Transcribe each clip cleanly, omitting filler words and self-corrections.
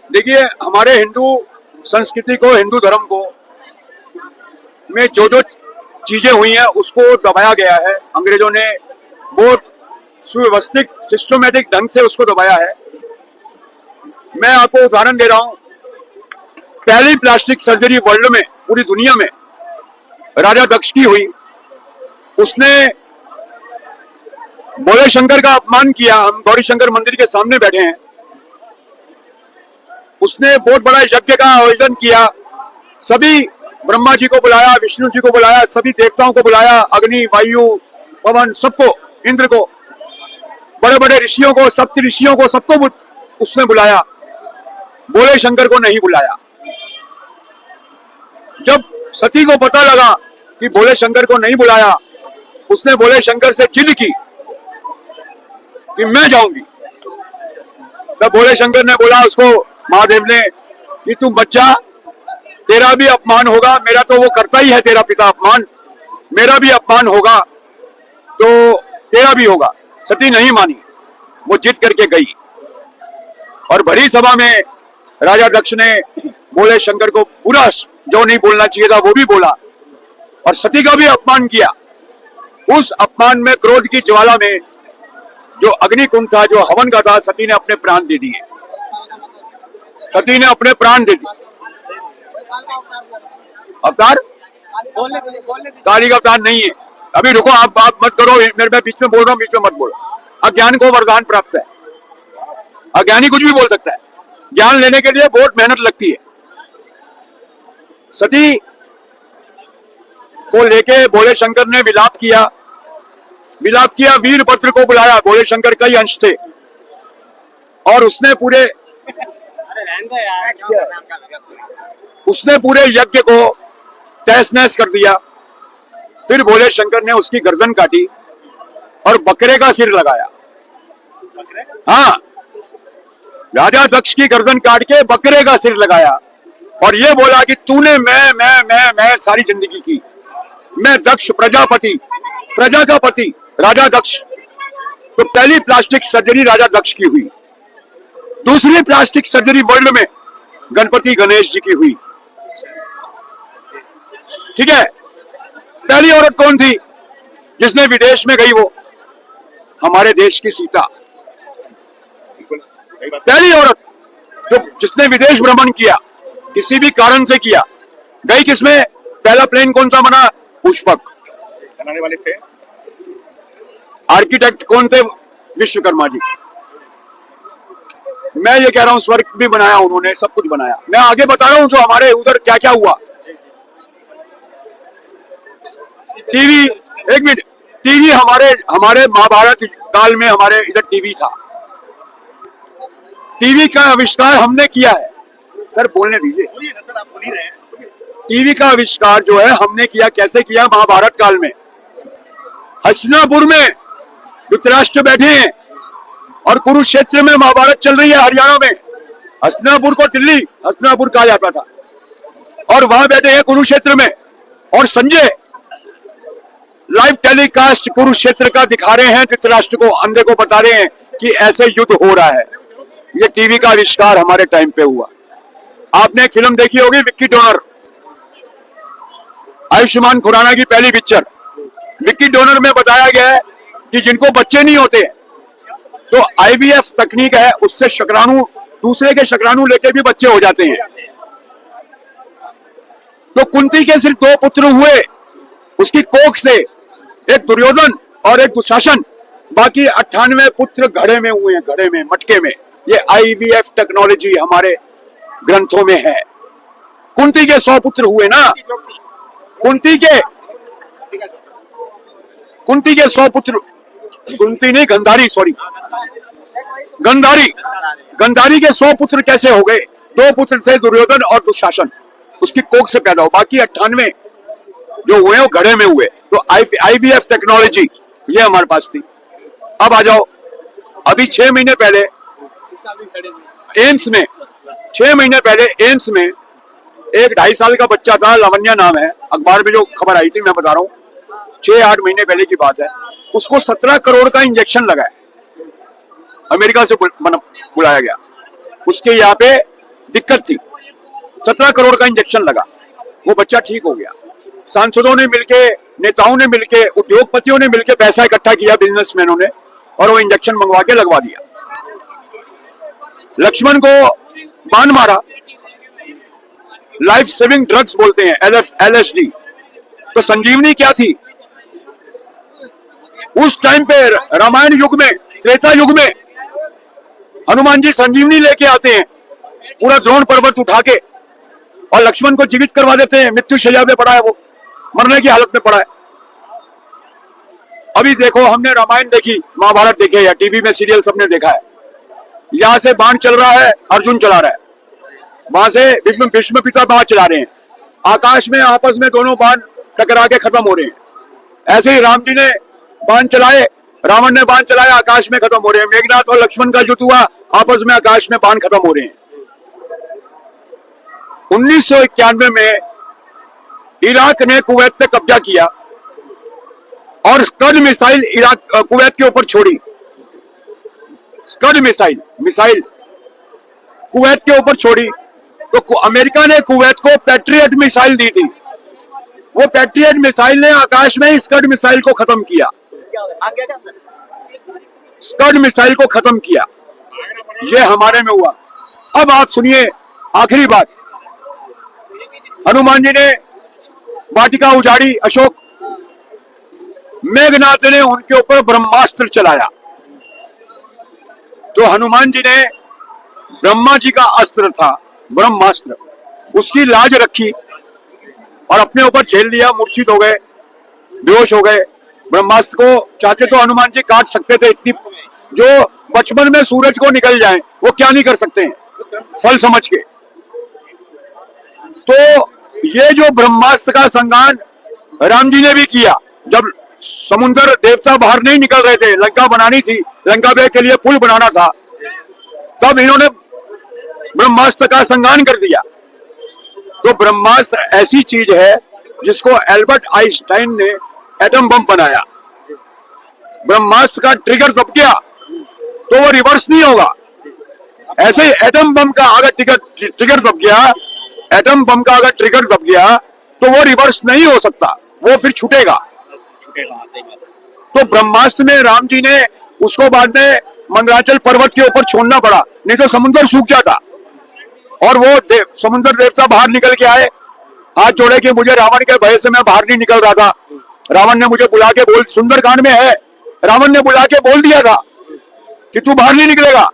देखिए, हमारे हिंदू संस्कृति को, हिंदू धर्म को में जो जो चीजें हुई हैं उसको दबाया गया है। अंग्रेजों ने बहुत सुव्यवस्थित सिस्टमेटिक ढंग से उसको दबाया है। मैं आपको उदाहरण दे रहा हूं। पहली प्लास्टिक सर्जरी वर्ल्ड में, पूरी दुनिया में, राजा दक्ष की हुई। उसने भोले शंकर का अपमान किया। हम गौरी शंकर मंदिर के सामने बैठे हैं। उसने बहुत बड़ा यज्ञ का आयोजन किया। सभी, ब्रह्मा जी को बुलाया, विष्णु जी को बुलाया, सभी देवताओं को बुलाया, अग्नि, वायु, पवन, सबको, इंद्र को, बड़े बड़े ऋषियों को, सप्त ऋषियों को, सबको उसने बुलाया। भोले शंकर को नहीं बुलाया। जब सती को पता लगा कि भोले शंकर को नहीं बुलाया, उसने भोले शंकर से जिद की कि मैं जाऊंगी। तब भोले शंकर ने बोला उसको, महादेव ने, कि तू बच्चा, तेरा भी अपमान होगा, मेरा तो वो करता ही है तेरा पिता अपमान, मेरा भी अपमान होगा तो तेरा भी होगा। सती नहीं मानी, वो जिद करके गई और भरी सभा में राजा दक्ष ने भोले शंकर को पूरा जो नहीं बोलना चाहिए था वो भी बोला और सती का भी अपमान किया। उस अपमान में, क्रोध की ज्वाला में, जो अग्निकुंड था, जो हवन का था, सती ने अपने प्राण दे दिए। सती ने अपने प्राण दे दिए। अवतार काली का अवतार नहीं है। अभी रुको, आप मत करो, मेरे मैं बीच में बोल रहा हूँ, बीच में मत बोलो। अज्ञान को वरदान प्राप्त है। अज्ञानी कुछ भी बोल सकता है। ज्ञान लेने के लिए बहुत मेहनत लगती है। सती को लेके भोले शंकर ने विलाप किया। वीरभद्र को बुलाया। भोले शंकर कई अंश थे और उसने पूरे यज्ञ को तहस नहस कर दिया। फिर भोले शंकर ने उसकी गर्दन काटी और बकरे का सिर लगाया। हाँ, राजा दक्ष की गर्दन काट के बकरे का सिर लगाया और ये बोला कि तूने मैं सारी जिंदगी की। मैं दक्ष, प्रजापति, प्रजा का पति, राजा दक्ष। तो पहली प्लास्टिक सर्जरी राजा दक्ष की हुई। दूसरी प्लास्टिक सर्जरी वर्ल्ड में गणपति गणेश जी की हुई। ठीक है। पहली औरत कौन थी जिसने विदेश में गई? वो हमारे देश की सीता। पहली औरत जिसने विदेश भ्रमण किया, किसी भी कारण से किया। गई किसमें? पहला प्लेन कौन सा बना? पुष्पक। बनाने वाले थे, आर्किटेक्ट कौन थे? विश्वकर्मा जी। मैं ये कह रहा हूं, स्वर्ग भी बनाया उन्होंने, सब कुछ बनाया। मैं आगे बता रहा हूं जो हमारे उधर क्या क्या हुआ। टीवी, एक मिनट, टीवी हमारे महाभारत काल में हमारे इधर टीवी था। टीवी का आविष्कार हमने किया है। सर बोलने दीजिए। सर आप बोल ही रहे हैं। टीवी का आविष्कार जो है हमने किया। कैसे किया? महाभारत काल में हस्तिनापुर में धृतराष्ट्र बैठे हैं और कुरुक्षेत्र में महाभारत चल रही है। हरियाणा में हस्तिनापुर को दिल्ली हस्तिनापुर कहा जाता था और वहां बैठे हैं कुरुक्षेत्र में, और संजय लाइव टेलीकास्ट कुरुक्षेत्र का दिखा रहे हैं। धृतराष्ट्र को, अंधे को बता रहे हैं कि ऐसे युद्ध हो रहा है। ये टीवी का आविष्कार हमारे टाइम पे हुआ। आपने एक फिल्म देखी होगी, विक्की डोनर, आयुष्मान खुराना की पहली पिक्चर। विक्की डोनर में बताया गया है कि जिनको बच्चे नहीं होते तो आईवीएफ तकनीक है, उससे शुक्राणु, दूसरे के शुक्राणु लेके भी बच्चे हो जाते हैं। तो कुंती के सिर्फ 2 पुत्र हुए उसकी कोख से, एक दुर्योधन और एक दुशासन। बाकी 98 पुत्र घड़े में हुए हैं, घड़े में, मटके में। ये आईवीएफ टेक्नोलॉजी हमारे ग्रंथों में है। कुंती के 100 पुत्र हुए ना, कुंती के 100 पुत्र, कुंती नहीं, गंधारी, सॉरी, गंधारी के 100 पुत्र कैसे हो गए? 2 पुत्र थे, दुर्योधन और दुशासन, उसकी कोख से पैदा हो। बाकी 98 जो हुए वो घड़े में हुए। तो आईवीएफ टेक्नोलॉजी ये हमारे पास थी। अब आ जाओ, अभी 6 महीने पहले एम्स में, 6 महीने पहले एम्स में एक 2.5 साल का बच्चा था, लावण्या नाम है, अखबार में जो खबर आई थी मैं बता रहा हूँ, 6-8 महीने पहले की बात है। उसको 17 करोड़ का इंजेक्शन लगा है, अमेरिका से बुलाया गया। उसके यहाँ पे दिक्कत थी, 17 करोड़ का इंजेक्शन लगा, वो बच्चा ठीक हो गया। सांसदों ने मिलके, नेताओं ने मिलके, उद्योगपतियों ने मिलके पैसा इकट्ठा किया, बिजनेसमैनों ने, और वो इंजेक्शन मंगवा के लगवा दिया। लक्ष्मण को बाण मारा, लाइफ सेविंग ड्रग्स बोलते हैं, LSD। तो संजीवनी क्या थी उस टाइम पे? रामायण युग में, त्रेता युग में हनुमान जी संजीवनी लेके आते हैं, पूरा द्रोण पर्वत उठा के, और लक्ष्मण को जीवित करवा देते हैं। मृत्यु शैया पे पड़ा है, वो मरने की हालत में पड़ा है। अभी देखो, हमने रामायण देखी, महाभारत देखे, या टीवी में सीरियल सबने देखा है। यहां से बाण चल रहा है, अर्जुन चला रहा है, वहां से भीष्म पिता बाण चला रहे हैं, आकाश में आपस में दोनों बाण टकरा के खत्म हो रहे हैं। ऐसे ही राम जी ने बाण चलाए, रावण ने बाण चलाए, आकाश में खत्म हो रहे हैं। मेघनाथ और लक्ष्मण का युद्ध हुआ, आपस में आकाश में बाण खत्म हो रहे हैं। 1991 में इराक ने कुवैत पे कब्जा किया और स्कड मिसाइल कुवैत के ऊपर छोड़ी। स्कड मिसाइल कुवैत के ऊपर छोड़ी, तो अमेरिका ने कुवैत को पैट्रियट मिसाइल दी थी। वो पैट्रियट मिसाइल ने आकाश में स्कड मिसाइल को खत्म किया, स्कड मिसाइल को खत्म किया। ये हमारे में हुआ। अब आप सुनिए, आखिरी बात, हनुमान जी ने वाटिका उजाड़ी, अशोक, मेघनाथ ने उनके ऊपर ब्रह्मास्त्र चलाया। तो हनुमान जी ने, ब्रह्मा जी का अस्त्र था ब्रह्मास्त्र, उसकी लाज रखी और अपने ऊपर झेल लिया, मूर्छित हो गए, बेहोश हो गए। ब्रह्मास्त्र को चाहते तो हनुमान जी काट सकते थे, इतनी जो बचपन में सूरज को निकल जाए, वो क्या नहीं कर सकते हैं फल समझ के। तो ये जो ब्रह्मास्त्र का संज्ञान राम जी ने भी किया, जब समुद्र देवता बाहर नहीं निकल रहे थे, लंका बनानी थी, लंका के लिए पुल बनाना था, तब इन्होंने ब्रह्मास्त्र का संज्ञान कर दिया। तो ब्रह्मास्त्र ऐसी चीज है जिसको एल्बर्ट आइंस्टाइन ने एटम बम बनाया। ब्रह्मास्त्र का ट्रिगर दब गया तो वो रिवर्स नहीं होगा। ऐसे ही एटम बम का अगर ट्रिगर दब गया, एटम बम का अगर ट्रिगर दब गया तो वो रिवर्स नहीं हो सकता, वो फिर छूटेगा। तो ब्रह्मास्त्र में राम जी ने उसको बाद में मंदराचल पर्वत के ऊपर छोड़ना पड़ा, नहीं तो समुद्र सूख जाता। और वो समुद्र देवता बाहर निकल के आए, हाथ जोड़े कि मुझे रावण के भय से मैं बाहर नहीं निकल रहा था। रावण ने मुझे बुला के बोल, सुंदरकांड में है, रावण ने बुला के बोल दिया था कि तू बाहर नहीं निकलेगा।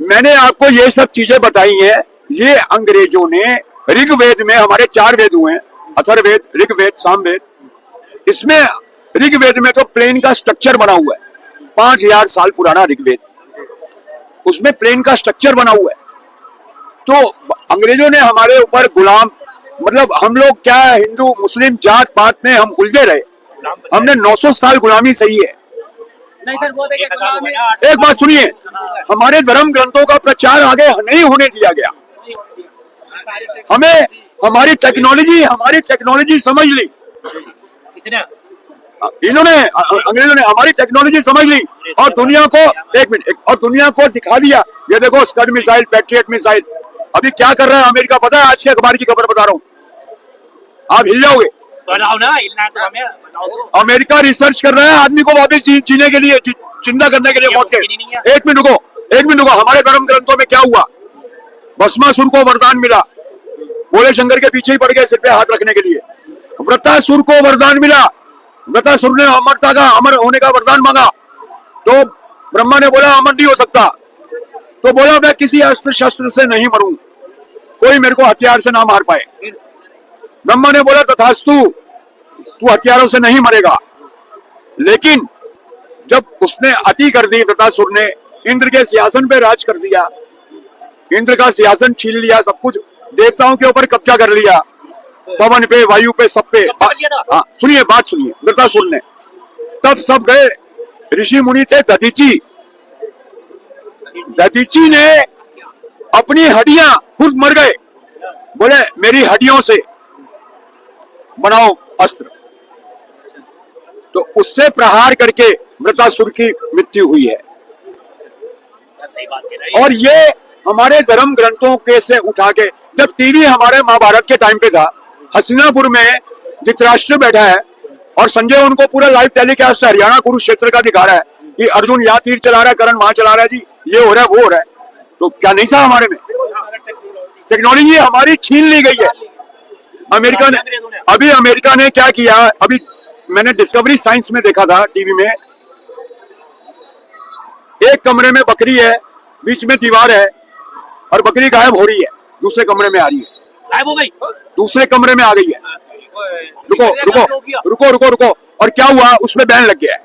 मैंने आपको ये सब चीजें बताई हैं, ये अंग्रेजों ने ऋग्वेद में, हमारे 4 वेद हुए हैं, अथर्ववेद, ऋग्वेद, सामवेद, इसमें ऋग्वेद में तो प्लेन का स्ट्रक्चर बना हुआ है, 5000 साल पुराना ऋग्वेद, उसमें प्लेन का स्ट्रक्चर बना हुआ है। तो अंग्रेजों ने हमारे ऊपर गुलाम, मतलब हम लोग क्या हिंदू मुस्लिम जात पात में हम उलझे रहे, हमने 900 साल गुलामी सही है। नहीं सर, वो देखिए, एक बात सुनिए, हमारे धर्म ग्रंथों का प्रचार आगे नहीं होने दिया गया। हमें हमारी टेक्नोलॉजी समझ ली इन्होंने, अंग्रेजों ने हमारी टेक्नोलॉजी समझ ली और दुनिया को, एक मिनट, और दुनिया को दिखा दिया, ये देखो स्कड मिसाइल, पैट्रियट मिसाइल। अभी क्या कर रहा है अमेरिका पता है? आज के अखबार की खबर बता रहा हूँ, आप हिल जाओगे। अमेरिका रिसर्च कर रहा है आदमी को वापस जीने के लिए, जिंदा करने के लिए मौत के। एक मिनट रुको, हमारे धर्म ग्रंथों में क्या हुआ? भस्मासुर को वरदान मिला, भोले शंकर के पीछे ही पड़ गए सिर पे हाथ रखने के लिए। वृत्रासुर को वरदान मिला, वृत्रासुर ने अमरता का, अमर होने का वरदान मांगा, तो ब्रह्मा ने बोला अमर नहीं हो सकता, तो बोला मैं किसी अस्त्र शस्त्र से नहीं मरूं, कोई मेरे को हथियार से ना मार पाए। ब्रह्मा ने बोला तथास्तु, तू हथियारों से नहीं मरेगा। लेकिन जब उसने अति कर दी, वृत्रासुर ने इंद्र के सिंहासन पे राज कर दिया, इंद्र का सिंहासन छीन लिया, सब कुछ देवताओं के ऊपर कब्जा कर लिया, पवन पे, वायु पे, सब पे। हाँ सुनिए, बात सुनिए, वृत्रासुर ने, तब सब गए, ऋषि मुनि थे, दधीची ने अपनी हड्डियां खुद मर गए, बोले मेरी हड्डियों से बनाओ अस्त्र, तो उससे प्रहार करके वृत्रासुर की मृत्यु हुई है। और ये हमारे धर्म ग्रंथों के से उठा के, जब टीवी हमारे महाभारत के टाइम पे था, हस्तिनापुर में धृतराष्ट्र बैठा है और संजय उनको पूरा लाइव टेलीकास्ट हरियाणा कुरुक्षेत्र का दिखा रहा है कि अर्जुन यहाँ तीर चला रहा है, करण वहां चला रहा है, जी ये हो रहा है वो हो रहा है। तो क्या नहीं था हमारे में? टेक्नोलॉजी हमारी छीन ली गई है। अमेरिका ने, अभी अमेरिका ने क्या किया, अभी मैंने डिस्कवरी साइंस में देखा था टीवी में, एक कमरे में बकरी है, बीच में दीवार है और बकरी गायब हो रही है, दूसरे कमरे में आ रही है, गायब हो गई। दूसरे कमरे में आ गई है। रुको रुको रुको रुको रुको, और क्या हुआ, उसमें बैन लग गया है।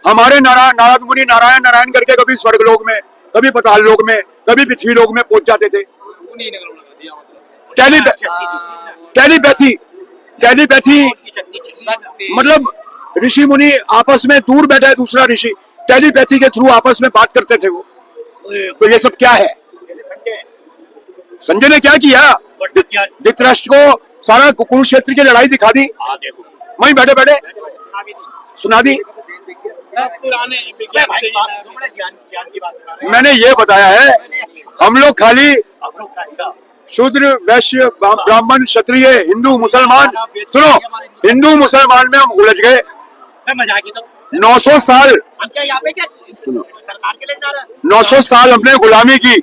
हमारे नारायण मुनि नारायण नारायण करके कभी स्वर्ग लोक में, कभी पाताल लोक में, कभी पृथ्वी लोक में पहुंच जाते थे। टेलीपैथी, टेलीपैथी मतलब ऋषि मुनि आपस में, दूर बैठा है दूसरा ऋषि, टेलीपैथी के थ्रू आपस में बात करते थे वो। तो ये सब क्या है? संजय ने क्या किया, धृतराष्ट्र को सारा कुरुक्षेत्र की लड़ाई दिखा दी, वहीं बैठे बैठे सुना दी। मैंने ये बताया है, हम लोग खाली शूद्र वैश्य ब्राह्मण क्षत्रिय हिंदू मुसलमान, सुनो, हिंदू मुसलमान में हम उलझ गए। 900 साल, हम क्या यहाँ पे क्या सुनो, सरकार के लिए जा रहा है? 900 साल हमने गुलामी की,